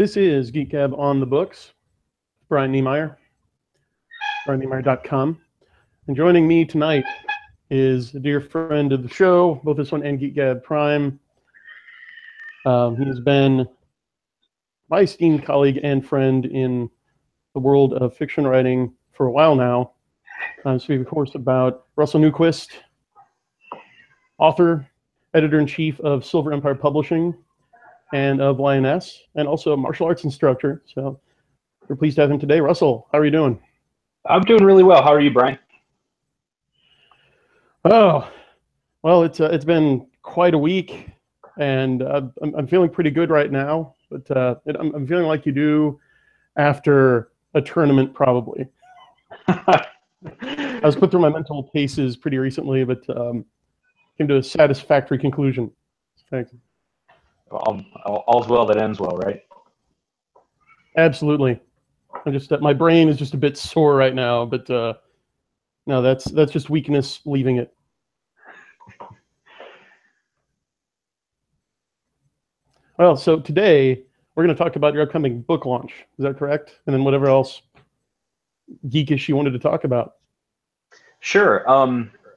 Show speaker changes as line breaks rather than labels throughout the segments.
This is Geek Gab on the Books. Brian Niemeyer, brianniemeyer.com. And joining me tonight is a dear friend of the show, both this one and Geek Gab Prime. He has been my esteemed colleague and friend in the world of fiction writing for a while now. Speaking, of course, about Russell Newquist, author, editor-in-chief of Silver Empire Publishing and of Lioness, and also a martial arts instructor. So we're pleased to have him today. Russell, how are you doing?
I'm doing really well. How are you, Brian?
Oh, well, it's been quite a week, and I'm feeling pretty good right now. But I'm feeling like you do after a tournament, probably. I was put through my mental paces pretty recently, but came to a satisfactory conclusion. Thanks.
All's well that ends well, right?
Absolutely. I'm just my brain is just a bit sore right now, but no, that's just weakness leaving it. Well, so today we're going to talk about your upcoming book launch. Is that correct? And then whatever else geekish you wanted to talk about.
Sure.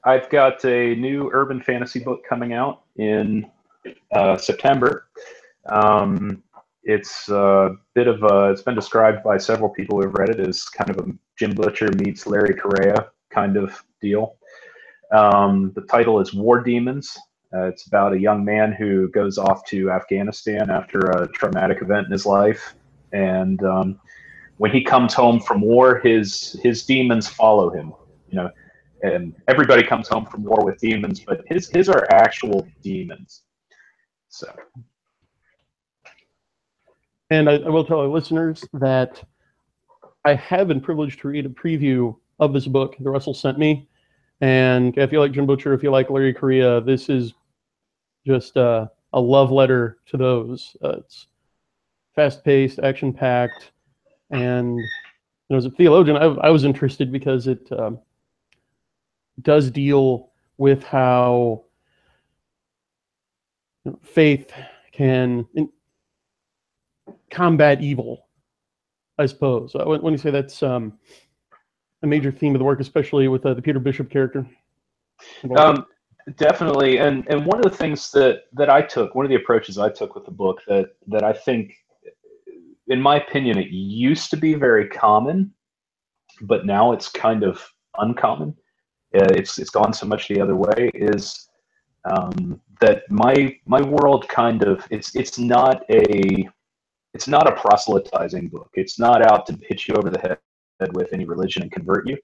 I've got a new urban fantasy book coming out in September. It's a bit of it's been described by several people who have read it as kind of a Jim Butcher meets Larry Correia kind of deal. The title is War Demons. It's about a young man who goes off to Afghanistan after a traumatic event in his life. And when he comes home from war, his demons follow him, you know, and everybody comes home from war with demons, but his are actual demons. So.
And I will tell our listeners that I have been privileged to read a preview of this book that Russell sent me. And if you like Jim Butcher, if you like Larry Correia, this is just a love letter to those. It's fast-paced, action-packed, and as a theologian, I was interested because it does deal with how faith can combat evil, I suppose. When you say that's a major theme of the work, especially with the Peter Bishop character.
Definitely, and one of the things that I took, one of the approaches I took with the book that I think, in my opinion, it used to be very common, but now it's kind of uncommon. It's gone so much the other way. Is that my world kind of it's not a proselytizing book. It's not out to hit you over the head with any religion and convert you.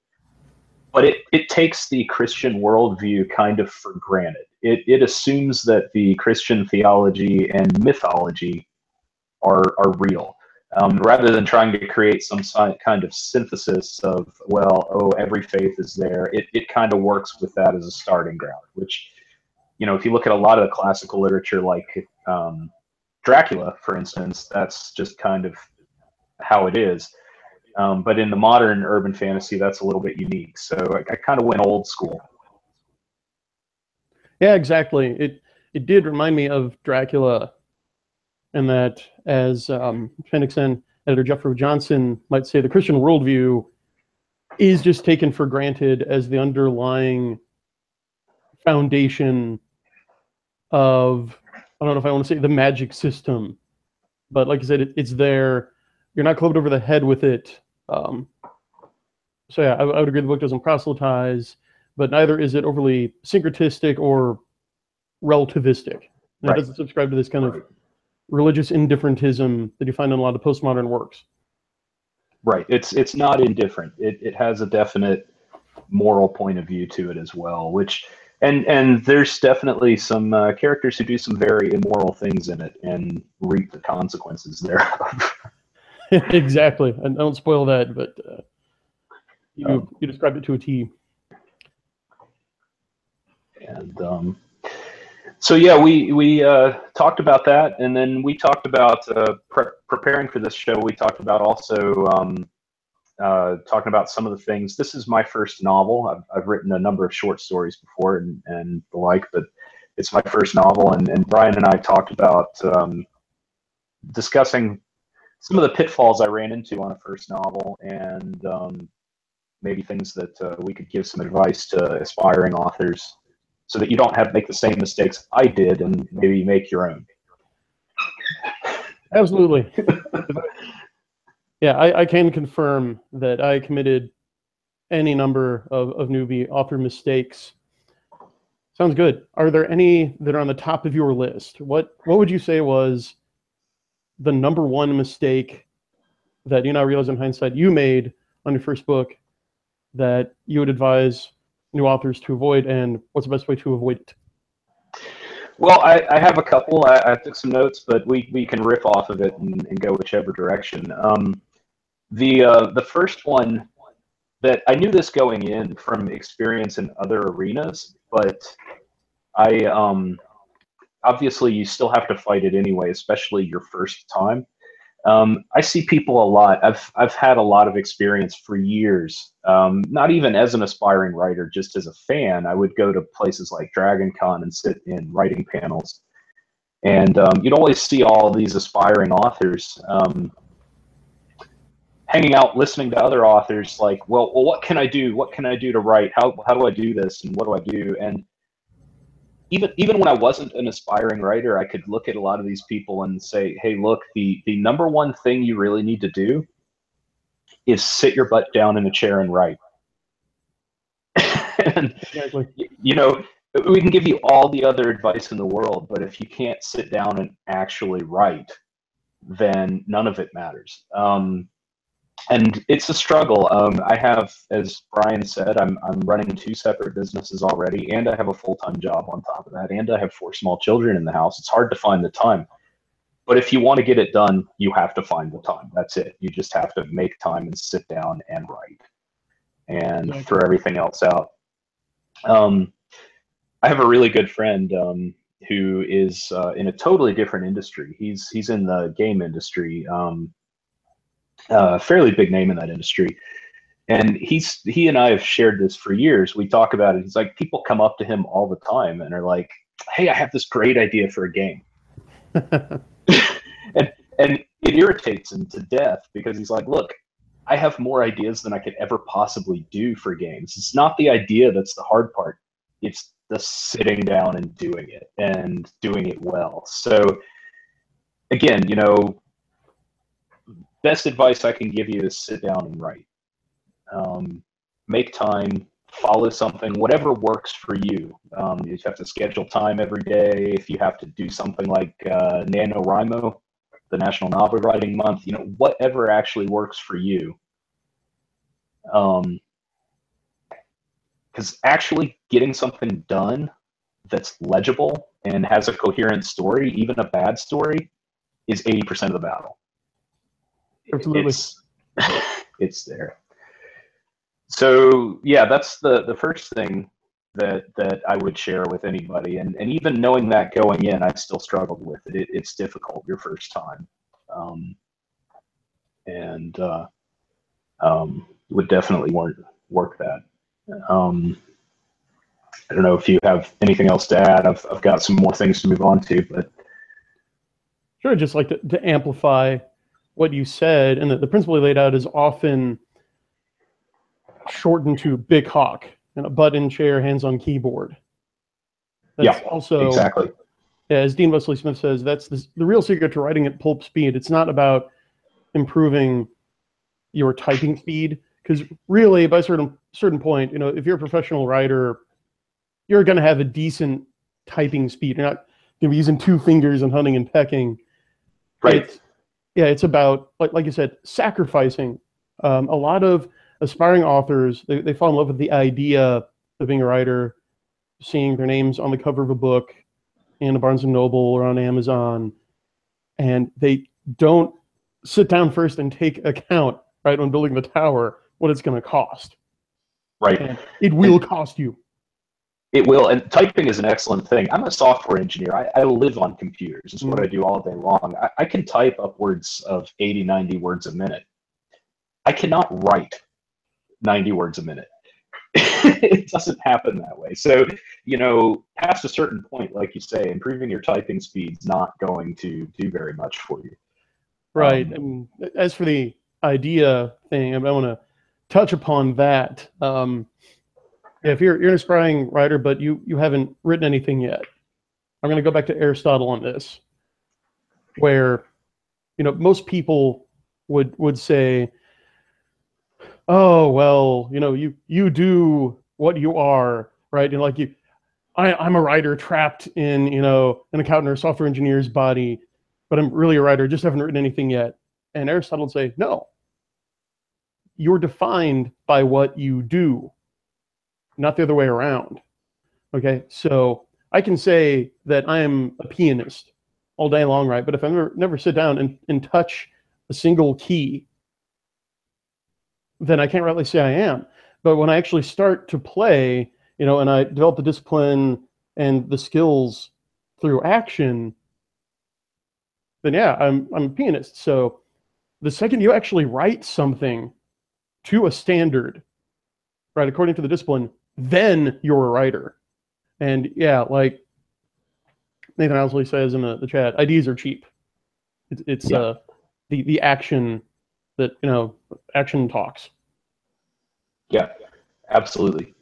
But it takes the Christian worldview kind of for granted. It assumes that the Christian theology and mythology are real, rather than trying to create some kind of synthesis of, every faith is there. It kind of works with that as a starting ground, which, if you look at a lot of the classical literature, like Dracula, for instance, that's just kind of how it is. But in the modern urban fantasy, that's a little bit unique. So I kind of went old school.
Yeah, exactly. It did remind me of Dracula, and that, as Phoenix and editor Jeffrey Johnson might say, the Christian worldview is just taken for granted as the underlying foundation of, I don't know if I want to say the magic system, but like I said, it's there. You're not clubbed over the head with it. So yeah, I would agree the book doesn't proselytize, but neither is it overly syncretistic or relativistic. It doesn't subscribe to this kind of religious indifferentism that you find in a lot of postmodern works.
Right. It's not indifferent. It has a definite moral point of view to it as well, which and there's definitely some characters who do some very immoral things in it and reap the consequences thereof.
Exactly. I don't spoil that, but you described it to a T.
And so yeah, we talked about that, and then we talked about preparing for this show. We talked about also talking about some of the things. This is my first novel. I've written a number of short stories before and the like, but it's my first novel, and Brian and I talked about discussing some of the pitfalls I ran into on a first novel, and maybe things that we could give some advice to aspiring authors, so that you don't have to make the same mistakes I did, and maybe make your own.
Absolutely. Yeah, I can confirm that I committed any number of newbie author mistakes. Sounds good. Are there any that are on the top of your list? What would you say was the number one mistake that you now realize in hindsight you made on your first book that you would advise new authors to avoid, and what's the best way to avoid it?
Well, I have a couple. I took some notes, but we can riff off of it and go whichever direction. The first one, that I knew this going in from experience in other arenas, but I obviously you still have to fight it anyway, especially your first time. I see people a lot. I've had a lot of experience for years, not even as an aspiring writer, just as a fan. I would go to places like Dragon Con and sit in writing panels, and you'd always see all these aspiring authors hanging out, listening to other authors, like, well, what can I do? What can I do to write? How do I do this? And what do I do? And even when I wasn't an aspiring writer, I could look at a lot of these people and say, hey, look, the number one thing you really need to do is sit your butt down in a chair and write. And,
Exactly.
you know, we can give you all the other advice in the world, but if you can't sit down and actually write, then none of it matters. And it's a struggle. I have, as Brian said, I'm running 2 separate businesses already, and I have a full-time job on top of that, and I have 4 small children in the house. It's hard to find the time. But if you want to get it done, you have to find the time. That's it. You just have to make time and sit down and write, and throw everything else out. I have a really good friend who is in a totally different industry. He's in the game industry. Fairly big name in that industry, and he and I have shared this for years. We talk about it. He's like, people come up to him all the time and are like, hey, I have this great idea for a game. and it irritates him to death, because he's like, look, I have more ideas than I could ever possibly do for games. It's not the idea that's the hard part. It's the sitting down and doing it, and doing it well. So again, you know, best advice I can give you is sit down and write. Make time, follow something, whatever works for you. You have to schedule time every day. If you have to do something like NaNoWriMo, the National Novel Writing Month, you know, whatever actually works for you. Because actually getting something done that's legible and has a coherent story, even a bad story, is 80% of the battle.
Absolutely.
It's there. So yeah, that's the first thing that I would share with anybody. And even knowing that going in, I still struggled with it. It's difficult your first time. Would definitely work that. I don't know if you have anything else to add. I've got some more things to move on to, but
Sure, just like to amplify what you said, and the principle you laid out is often shortened to Big Hawk, and a butt in chair, hands on keyboard. That's also
exactly.
As Dean Wesley Smith says, that's the real secret to writing at pulp speed. It's not about improving your typing speed, because really, by a certain point, you know, if you're a professional writer, you're going to have a decent typing speed. You're not going to be using 2 fingers and hunting and pecking.
Right.
It's about, like you said, sacrificing. A lot of aspiring authors, they fall in love with the idea of being a writer, seeing their names on the cover of a book in a Barnes & Noble or on Amazon, and they don't sit down first and take account, right, when building the tower, what it's going to cost.
Right.
And it will cost you.
It will, and typing is an excellent thing. I'm a software engineer. I live on computers. It's what I do all day long. I can type upwards of 80, 90 words a minute. I cannot write 90 words a minute. It doesn't happen that way. So, you know, past a certain point, like you say, improving your typing speed's not going to do very much for you.
Right. And as for the idea thing, I want to touch upon that. Yeah, if you're an aspiring writer, but you haven't written anything yet, I'm going to go back to Aristotle on this, where most people would say, oh well, you do what you are, right? And like I'm a writer trapped in an accountant or software engineer's body, but I'm really a writer, just haven't written anything yet. And Aristotle would say, no, you're defined by what you do, not the other way around. Okay, so I can say that I am a pianist all day long, right? But if I never sit down and touch a single key, then I can't really say I am. But when I actually start to play, and I develop the discipline and the skills through action, then yeah, I'm a pianist. So the second you actually write something to a standard, right, according to the discipline, then you're a writer. And yeah, like Nathan Owsley says in the chat, ideas are cheap. It's the action that action talks.
Yeah, absolutely.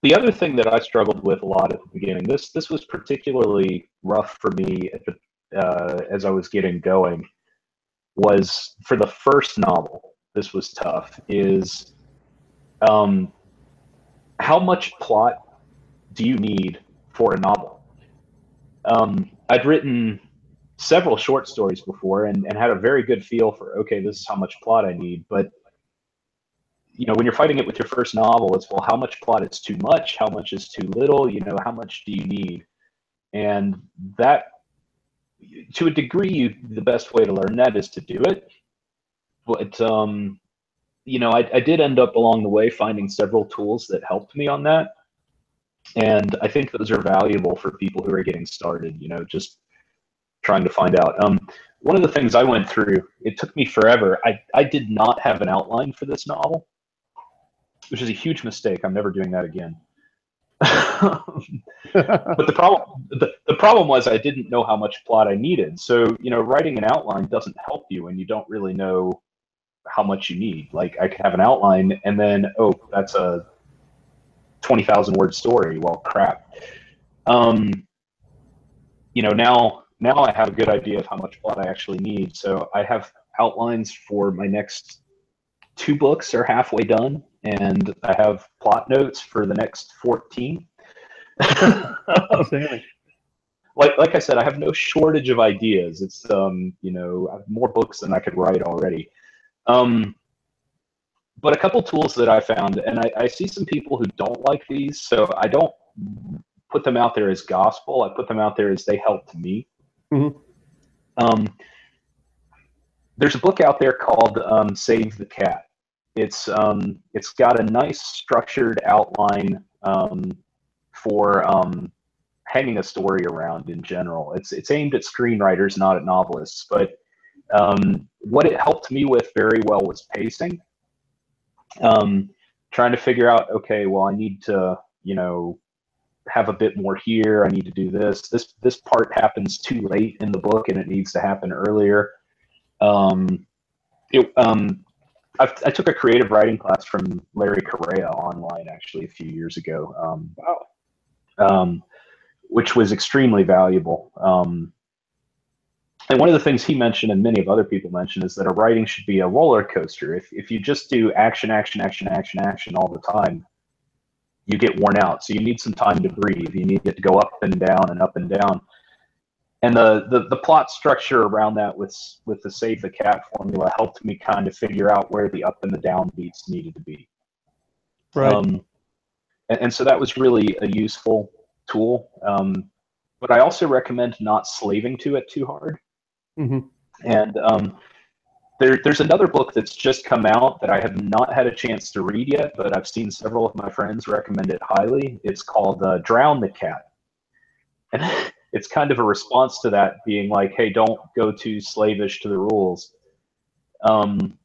The other thing that I struggled with a lot at the beginning, this was particularly rough for me as I was getting going, was for the first novel. This was tough. Is how much plot do you need for a novel? I'd written several short stories before and had a very good feel for, okay, this is how much plot I need. But when you're fighting it with your first novel, it's, well, how much plot is too much? How much is too little? How much do you need? And that, to a degree, the best way to learn that is to do it. But I did end up along the way finding several tools that helped me on that. And I think those are valuable for people who are getting started, just trying to find out. One of the things I went through, it took me forever. I did not have an outline for this novel, which is a huge mistake. I'm never doing that again. But the problem was I didn't know how much plot I needed. So, writing an outline doesn't help you when you don't really know how much you need. Like, I could have an outline and then, oh, that's a 20,000 word story. Well, crap. Now I have a good idea of how much plot I actually need. So I have outlines for my next 2 books are halfway done, and I have plot notes for the next 14. Like I said, I have no shortage of ideas. It's I have more books than I could write already. But a couple tools that I found, and I see some people who don't like these, so I don't put them out there as gospel. I put them out there as they helped me. Mm-hmm. There's a book out there called Save the Cat. It's got a nice structured outline for hanging a story around in general. It's aimed at screenwriters, not at novelists. But what it helped me with very well was pacing. Trying to figure out, okay, well, I need to, have a bit more here. I need to do this. This part happens too late in the book, and it needs to happen earlier. I took a creative writing class from Larry Correa online actually a few years ago. Which was extremely valuable. And one of the things he mentioned, and many of other people mentioned, is that a writing should be a roller coaster. If you just do action, action, action, action, action all the time, you get worn out. So you need some time to breathe. You need it to go up and down and up and down. And the plot structure around that with the Save the Cat formula helped me kind of figure out where the up and the down beats needed to be.
Right.
And so that was really a useful tool. But I also recommend not slaving to it too hard. Mm-hmm. And there's another book that's just come out that I have not had a chance to read yet, but I've seen several of my friends recommend it highly. It's called Drown the Cat. And it's kind of a response to that, being like, hey, don't go too slavish to the rules. I'm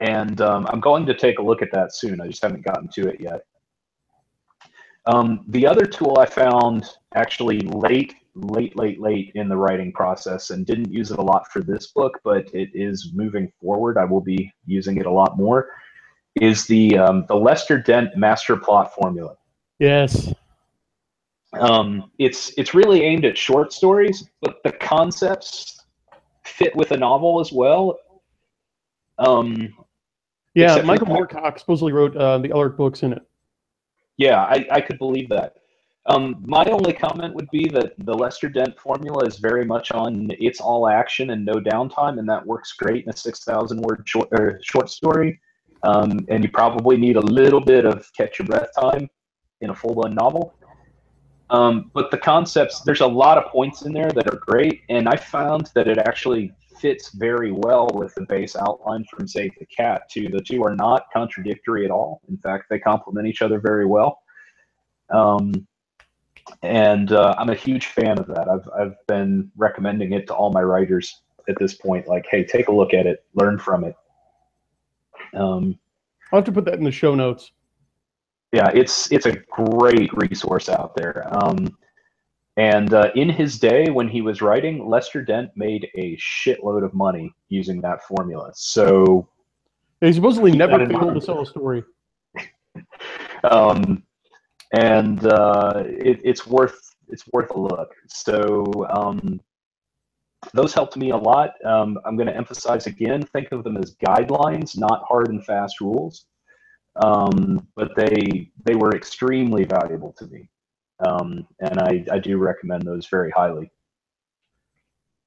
going to take a look at that soon. I just haven't gotten to it yet. The other tool I found actually late in the writing process, and didn't use it a lot for this book, but it is moving forward. I will be using it a lot more. Is the Lester Dent master plot formula.
Yes.
It's really aimed at short stories, but the concepts fit with a novel as well.
Yeah, Michael Moorcock supposedly wrote the Elric books in it.
Yeah, I could believe that. My only comment would be that the Lester Dent formula is very much on it's all action and no downtime, and that works great in a 6,000 word short story. And you probably need a little bit of catch your breath time in a full-blown novel. But the concepts, there's a lot of points in there that are great, and I found that it actually fits very well with the base outline from Save the Cat too. The two are not contradictory at all. In fact, they complement each other very well. And I'm a huge fan of that. I've been recommending it to all my writers at this point. Like, hey, take a look at it, learn from it.
I'll have to put that in the show notes.
Yeah, it's a great resource out there. And in his day, when he was writing, Lester Dent made a shitload of money using that formula. So
he supposedly never failed to sell a story.
And it's worth a look. So those helped me a lot. I'm going to emphasize again: think of them as guidelines, not hard and fast rules. But they were extremely valuable to me. And I do recommend those very highly.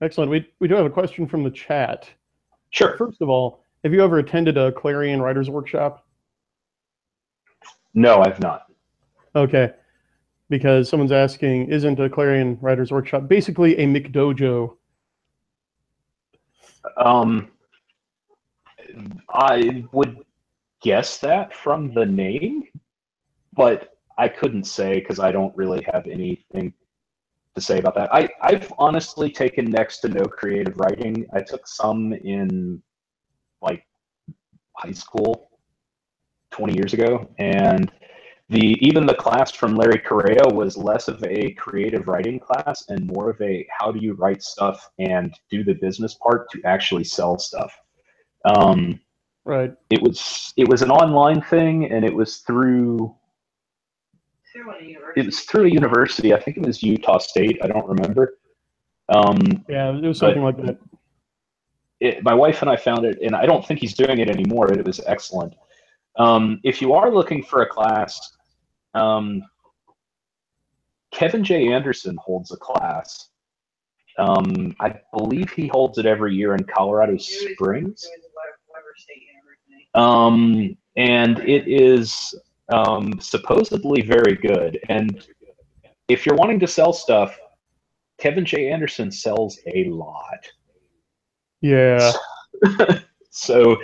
Excellent. We do have a question from the chat.
Sure.
First of all, have you ever attended a Clarion Writers Workshop?
No, I've not.
Okay. Because someone's asking, isn't a Clarion Writers Workshop basically a McDojo?
I would guess that from the name, but I couldn't say because I don't really have anything to say about that. I've honestly taken next to no creative writing. I took some in like high school 20 years ago, and even the class from Larry Correa was less of a creative writing class and more of a how do you write stuff and do the business part to actually sell stuff.
Right.
It was an online thing, and it was through a university. I think it was Utah State. I don't remember.
Yeah, it was something like that.
My wife and I found it, and I don't think he's doing it anymore, but it was excellent. If you are looking for a class, Kevin J. Anderson holds a class. I believe he holds it every year in Colorado Springs. And it is supposedly very good. And if you're wanting to sell stuff, Kevin J. Anderson sells a lot.
Yeah.
So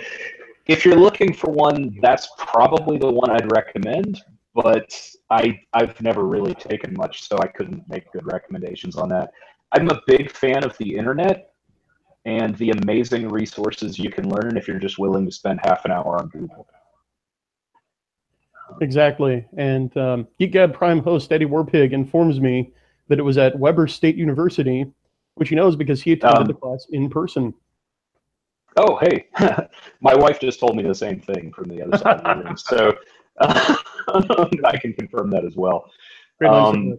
if you're looking for one, that's probably the one I'd recommend. But I've never really taken much, so I couldn't make good recommendations on that. I'm a big fan of the internet and the amazing resources you can learn if you're just willing to spend half an hour on Google.
Exactly. And GeekGab Prime host Eddie Warpig informs me that it was at Weber State University, which he knows because he attended the class in person.
Oh, hey. My wife just told me the same thing from the other side of the room. So I can confirm that as well. And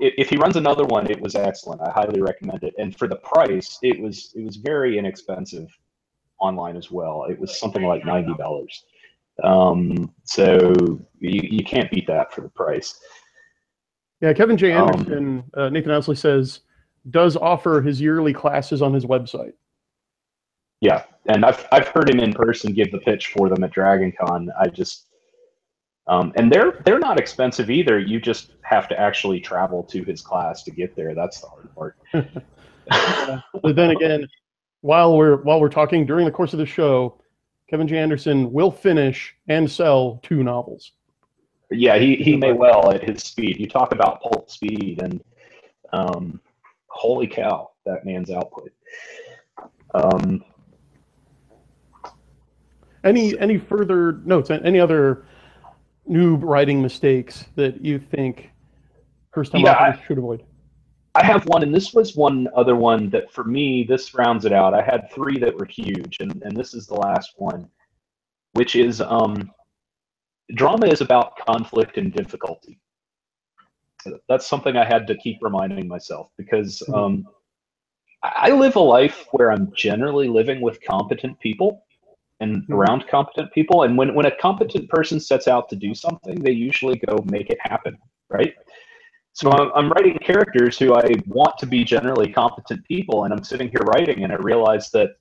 if he runs another one, it was excellent. I highly recommend it. And for the price, it was very inexpensive online as well. It was something like $90. So you can't beat that for the price.
Yeah, Kevin J. Anderson, Nathan Ousley says, does offer his yearly classes on his website.
Yeah, and I've heard him in person give the pitch for them at DragonCon. And they're not expensive either. You just have to actually travel to his class to get there. That's the hard part.
But then again, while we're talking during the course of the show, Kevin J. Anderson will finish and sell 2 novels.
Yeah, he may well at his speed. You talk about pulp speed, and holy cow, that man's output.
Any further notes? Any other noob writing mistakes that you think first-time
Yeah,
authors should avoid?
I have one, and this was one other one that for me, this rounds it out. I had three that were huge, and this is the last one, which is drama is about conflict and difficulty. That's something I had to keep reminding myself because I live a life where I'm generally living with competent people and around competent people. And when a competent person sets out to do something, they usually go make it happen, right? So I'm writing characters who I want to be generally competent people, and I'm sitting here writing, and I realize that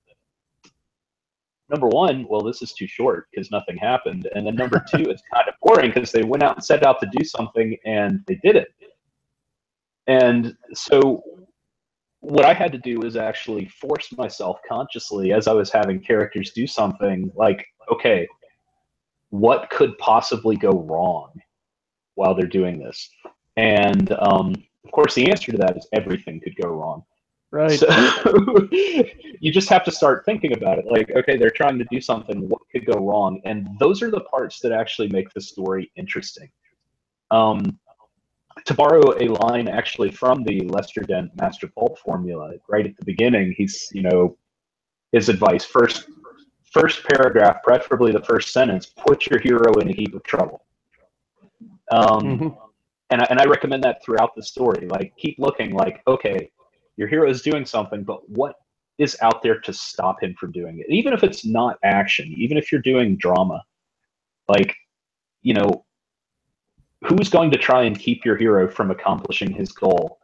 number one, well, this is too short because nothing happened, and then number two, it's kind of boring because they went out and set out to do something and they did it. And so what I had to do was actually force myself consciously as I was having characters do something like, okay, what could possibly go wrong while they're doing this? And of course, the answer to that is everything could go wrong.
Right.
So you just have to start thinking about it. Like, okay, they're trying to do something. What could go wrong? And those are the parts that actually make the story interesting. To borrow a line actually from the Lester Dent Master Pulp formula, right at the beginning, he's, his advice, first paragraph, preferably the first sentence, put your hero in a heap of trouble. And I recommend that throughout the story. Like, keep looking like, okay, your hero is doing something, but what is out there to stop him from doing it? Even if it's not action, even if you're doing drama, like, who's going to try and keep your hero from accomplishing his goal?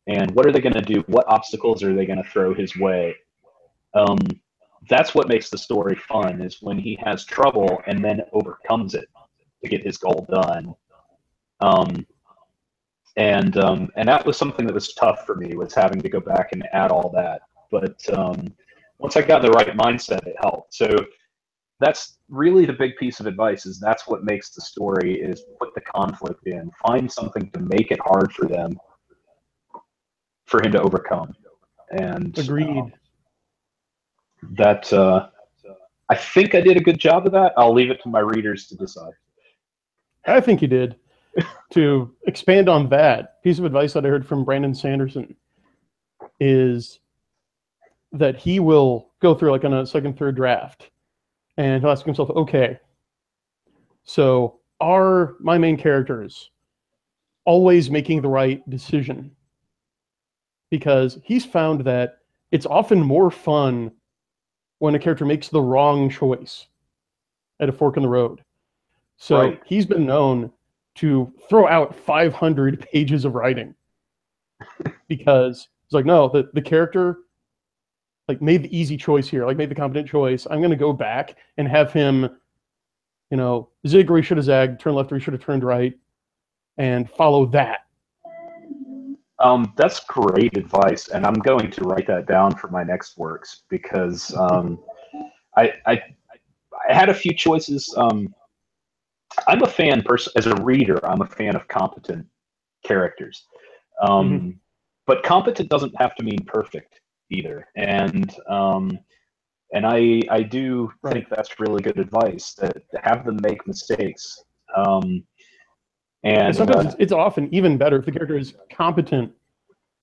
And what are they going to do? What obstacles are they going to throw his way? That's what makes the story fun, is when he has trouble and then overcomes it to get his goal done. And that was something that was tough for me, was having to go back and add all that. But once I got in the right mindset, it helped. So that's really the big piece of advice, is that's what makes the story, is put the conflict in, find something to make it hard for them, for him to overcome. And
Agreed.
That I think I did a good job of that. I'll leave it to my readers to decide.
I think you did. To expand on that, piece of advice that I heard from Brandon Sanderson is that he will go through, like, on a second, third draft, and he'll ask himself, okay, so are my main characters always making the right decision? Because he's found that it's often more fun when a character makes the wrong choice at a fork in the road. So he's been known to throw out 500 pages of writing because it's like, no, the character, like, made the easy choice here, like, made the competent choice. I'm going to go back and have him, zig where he should have zagged, turn left where he should have turned right, and follow that.
That's great advice, and I'm going to write that down for my next works, because I had a few choices. I'm a fan, as a reader, I'm a fan of competent characters. But competent doesn't have to mean perfect either. And I do think that's really good advice, to have them make mistakes.
And sometimes it's often even better if the character is competent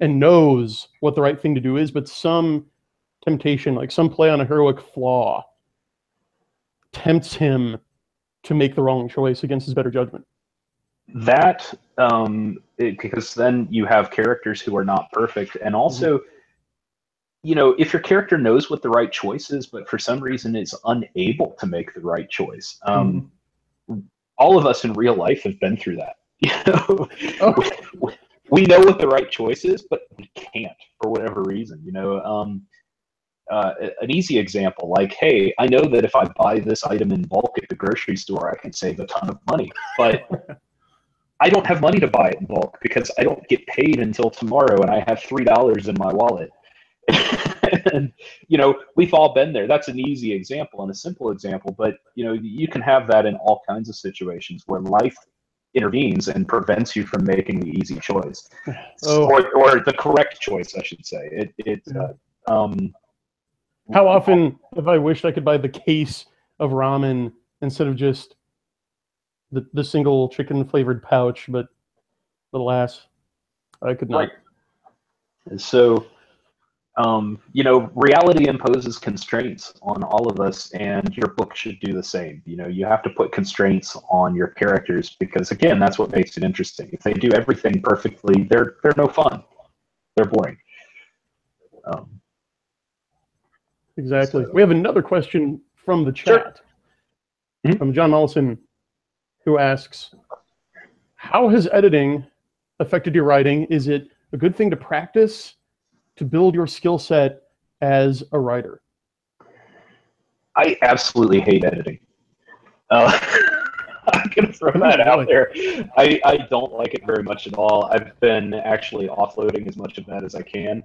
and knows what the right thing to do is, but some temptation, like some play on a heroic flaw, tempts him to make the wrong choice against his better judgment.
That, because then you have characters who are not perfect. And also, if your character knows what the right choice is, but for some reason is unable to make the right choice, all of us in real life have been through that. We know what the right choice is, but we can't for whatever reason. An easy example, like, hey, I know that if I buy this item in bulk at the grocery store, I can save a ton of money, but I don't have money to buy it in bulk because I don't get paid until tomorrow, and I have $3 in my wallet. And we've all been there. That's an easy example and a simple example, but you can have that in all kinds of situations where life intervenes and prevents you from making the easy choice, or the correct choice, I should say.
How often have I wished I could buy the case of ramen instead of just the single chicken flavored pouch, but alas, I could not.
Right. And so, reality imposes constraints on all of us, and your book should do the same. You have to put constraints on your characters because, again, that's what makes it interesting. If they do everything perfectly, they're no fun. They're boring.
Exactly. We have another question from the chat from John Mollison, who asks, how has editing affected your writing? Is it a good thing to practice to build your skill set as a writer?
I absolutely hate editing. I'm going to throw that out there. I don't like it very much at all. I've been actually offloading as much of that as I can.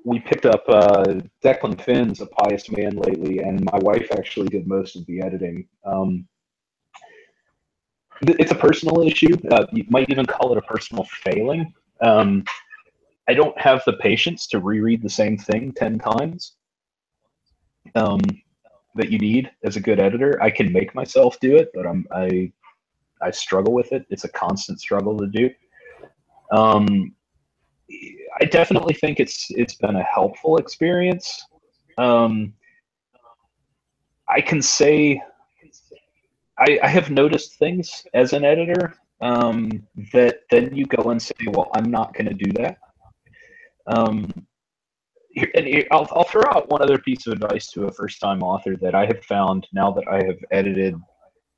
We picked up Declan Finn's A Pious Man lately, and my wife actually did most of the editing. It's a personal issue. You might even call it a personal failing. I don't have the patience to reread the same thing 10 times that you need as a good editor. I can make myself do it, but I struggle with it. It's a constant struggle to do. I definitely think it's been a helpful experience. I can say I have noticed things as an editor that then you go and say, well, I'm not going to do that. I'll throw out one other piece of advice to a first-time author that I have found now that I have edited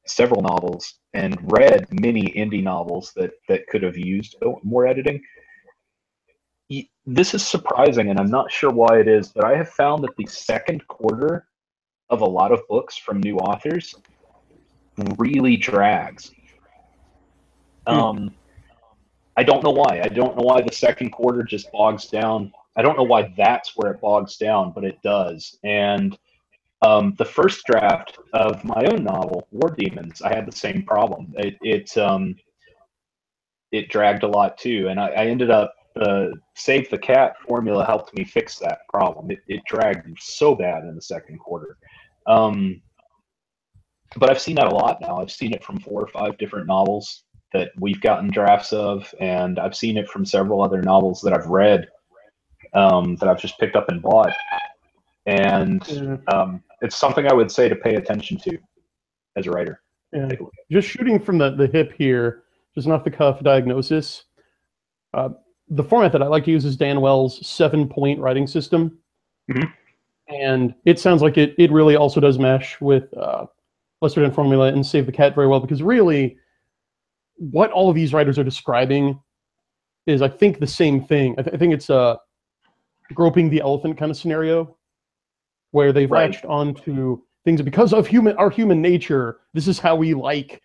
several novels and read many indie novels that could have used more editing. This is surprising, and I'm not sure why it is, but I have found that the second quarter of a lot of books from new authors really drags. I don't know why. I don't know why the second quarter just bogs down. I don't know why that's where it bogs down, but it does. And the first draft of my own novel, War Demons, I had the same problem. It dragged a lot too, and I ended up Save the Cat formula helped me fix that problem. It dragged so bad in the second quarter. But I've seen that a lot now. I've seen it from 4 or 5 different novels that we've gotten drafts of, and I've seen it from several other novels that I've read that I've just picked up and bought. And it's something I would say to pay attention to as a writer.
Yeah. Just shooting from the hip here, just an off-the-cuff diagnosis. The format that I like to use is Dan Wells' 7-point writing system. And it sounds like it really also does mesh with Lester Dan Formula and Save the Cat very well, because really what all of these writers are describing is, I think, the same thing. I think it's a groping the elephant kind of scenario where they've latched onto things because of our human nature. This is how we like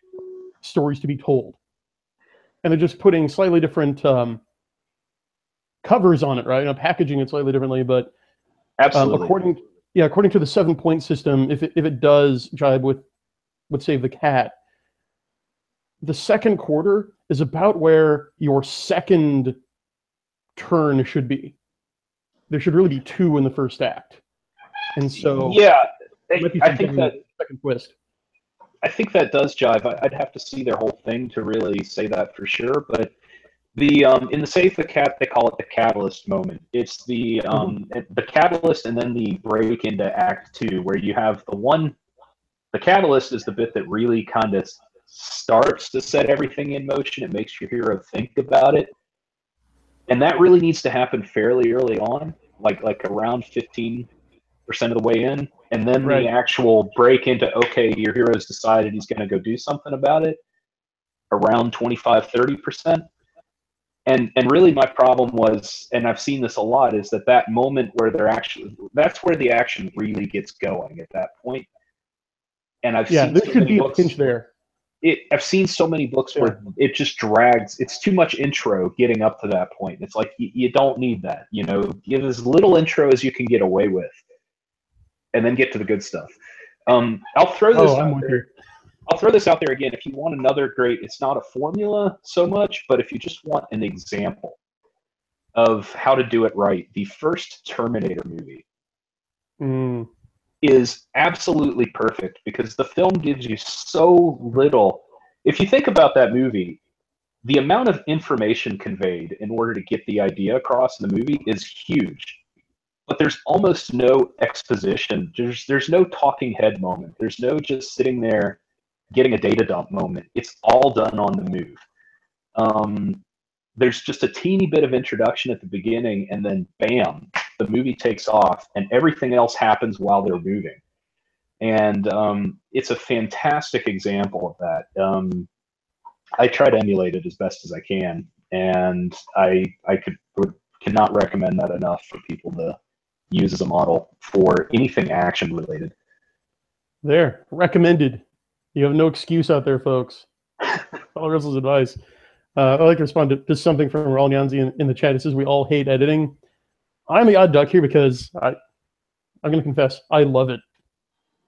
stories to be told. And they're just putting slightly different covers on it, right? Packaging it slightly differently, but
absolutely.
According to the 7-point system, if it does jibe with Save the Cat, the second quarter is about where your second turn should be. There should really be 2 in the first act, and so
I think that
second twist.
I think that does jive. I'd have to see their whole thing to really say that for sure, but the in the Save the Cat, they call it the catalyst moment. It's the catalyst and then the break into Act 2, where you have the catalyst is the bit that really kind of starts to set everything in motion. It makes your hero think about it. And that really needs to happen fairly early on, like around 15% of the way in. And then the actual break into, okay, your hero's decided he's going to go do something about it, around 25, 30%. And really my problem was, and I've seen this a lot, is that moment where that's where the action really gets going at that point. And I've seen
there should be a pinch there.
I've seen so many books where it just drags. It's too much intro getting up to that point. It's like you don't need that. Give as little intro as you can get away with, and then get to the good stuff. I'll throw this out there. I'll throw this out there again. If you want another great, it's not a formula so much, but if you just want an example of how to do it right, the first Terminator movie is absolutely perfect because the film gives you so little. If you think about that movie, the amount of information conveyed in order to get the idea across in the movie is huge. But there's almost no exposition. There's no talking head moment. There's no just sitting there getting a data dump moment. It's all done on the move. There's just a teeny bit of introduction at the beginning, and then bam, the movie takes off, and everything else happens while they're moving. And it's a fantastic example of that. I try to emulate it as best as I can, and I cannot recommend that enough for people to use as a model for anything action related.
There, recommended. You have no excuse out there, folks. Follow Russell's advice. I'd like to respond to something from Raul Nyanzi in the chat. It says, we all hate editing. I'm the odd duck here because I'm going to confess, I love it.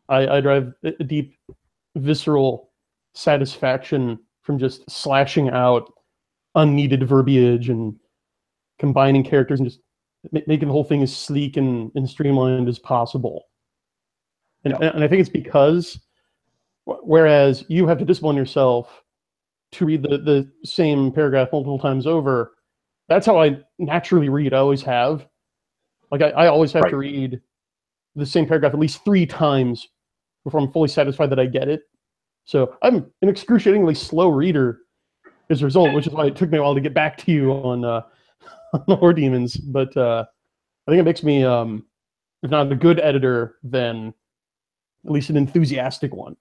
I drive a deep, visceral satisfaction from just slashing out unneeded verbiage and combining characters and just making the whole thing as sleek and streamlined as possible. And I think it's because, whereas you have to discipline yourself to read the same paragraph multiple times over, that's how I naturally read. I always have. Like, I always have to read the same paragraph at least 3 times before I'm fully satisfied that I get it. So I'm an excruciatingly slow reader as a result, which is why it took me a while to get back to you on War Demons. But I think it makes me, if not a good editor, then at least an enthusiastic one.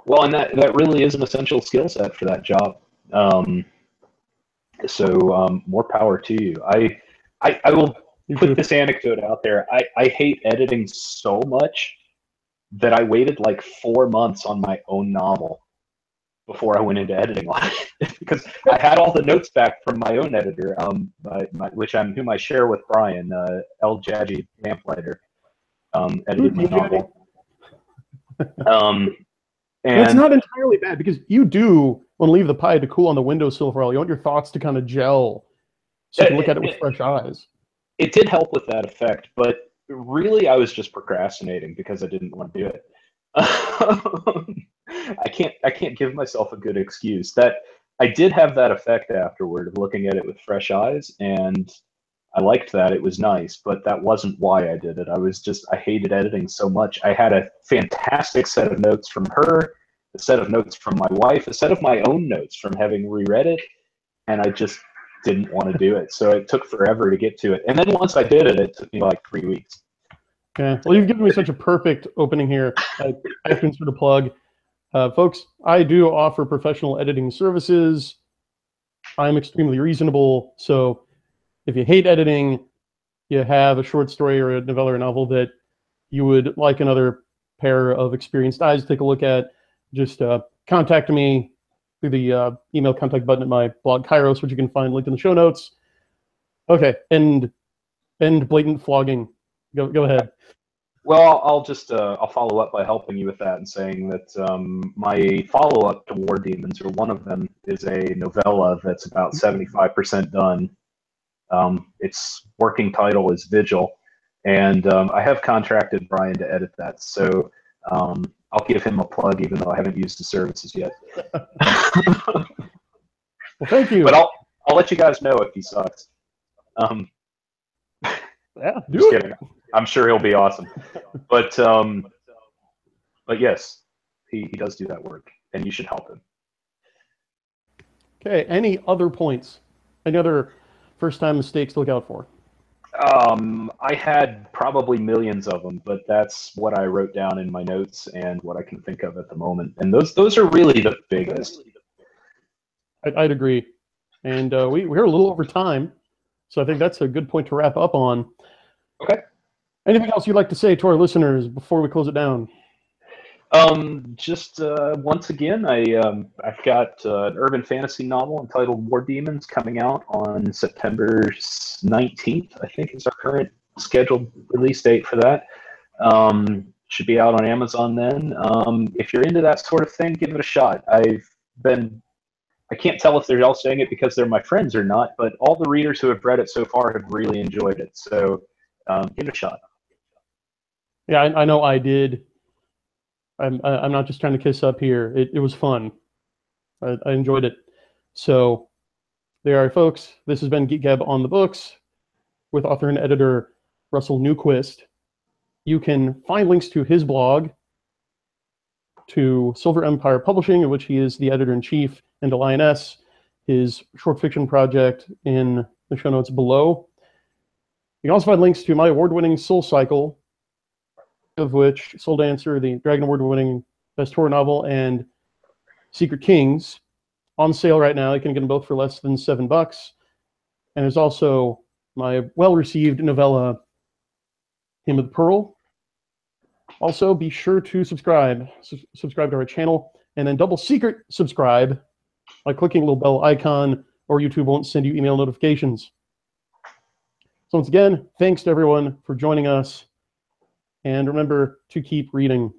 Well, and that really is an essential skill set for that job. So more power to you. I will put this anecdote out there. I hate editing so much that I waited like 4 months on my own novel before I went into editing on it because I had all the notes back from my own editor, whom I share with Brian, El Jaji Lamplighter, edited my novel. And
it's not entirely bad because you do want to leave the pie to cool on the windowsill for a while. You want your thoughts to kind of gel so you can look at it with fresh eyes.
It did help with that effect, but really I was just procrastinating because I didn't want to do it. I can't give myself a good excuse. That I did have that effect afterward of looking at it with fresh eyes, and I liked that. It was nice, but that wasn't why I did it. I hated editing so much. I had a fantastic set of notes from her, a set of notes from my wife, a set of my own notes from having reread it, and I just didn't want to do it. So it took forever to get to it. And then once I did it, it took me like 3 weeks.
Yeah. Well, you've given me such a perfect opening here. I have to sort of plug. Folks, I do offer professional editing services. I'm extremely reasonable. So if you hate editing, you have a short story or a novella or a novel that you would like another pair of experienced eyes to take a look at, just contact me through the email contact button at my blog Kairos, which you can find linked in the show notes. Okay, end blatant flogging. Go ahead.
Well, I'll follow up by helping you with that and saying that my follow-up to War Demons, or one of them, is a novella that's about 75% done. Its working title is Vigil, and I have contracted Brian to edit that, so I'll give him a plug even though I haven't used his services yet.
Well, thank you.
But I'll let you guys know if he sucks.
Yeah,
just kidding. I'm sure he'll be awesome. But yes, he does do that work, and you should help him.
Okay, any other points? Any other first-time mistakes to look out for?
I had probably millions of them, but that's what I wrote down in my notes and what I can think of at the moment. And those are really the biggest.
I'd agree. And we're a little over time, so I think that's a good point to wrap up on.
Okay.
Anything else you'd like to say to our listeners before we close it down?
Just once again, I've got an urban fantasy novel entitled War Demons coming out on September 19th, I think is our current scheduled release date for that. Should be out on Amazon then. If you're into that sort of thing, give it a shot. I can't tell if they're all saying it because they're my friends or not, but all the readers who have read it so far have really enjoyed it. So give it a shot.
Yeah, I know I did. I'm not just trying to kiss up here. It was fun. I enjoyed it. So there are, folks. This has been Geek Gab on the Books with author and editor Russell Newquist. You can find links to his blog, to Silver Empire Publishing, in which he is the editor-in-chief, and to Lioness, his short fiction project, in the show notes below. You can also find links to my award-winning Soul Cycle, of which Soul Dancer, the Dragon Award-winning best horror novel, and Secret Kings, on sale right now. You can get them both for less than $7. And there's also my well-received novella, Hymn of the Pearl. Also, be sure to subscribe. Subscribe to our channel, and then double secret subscribe by clicking the little bell icon, or YouTube won't send you email notifications. So once again, thanks to everyone for joining us, and remember to keep reading.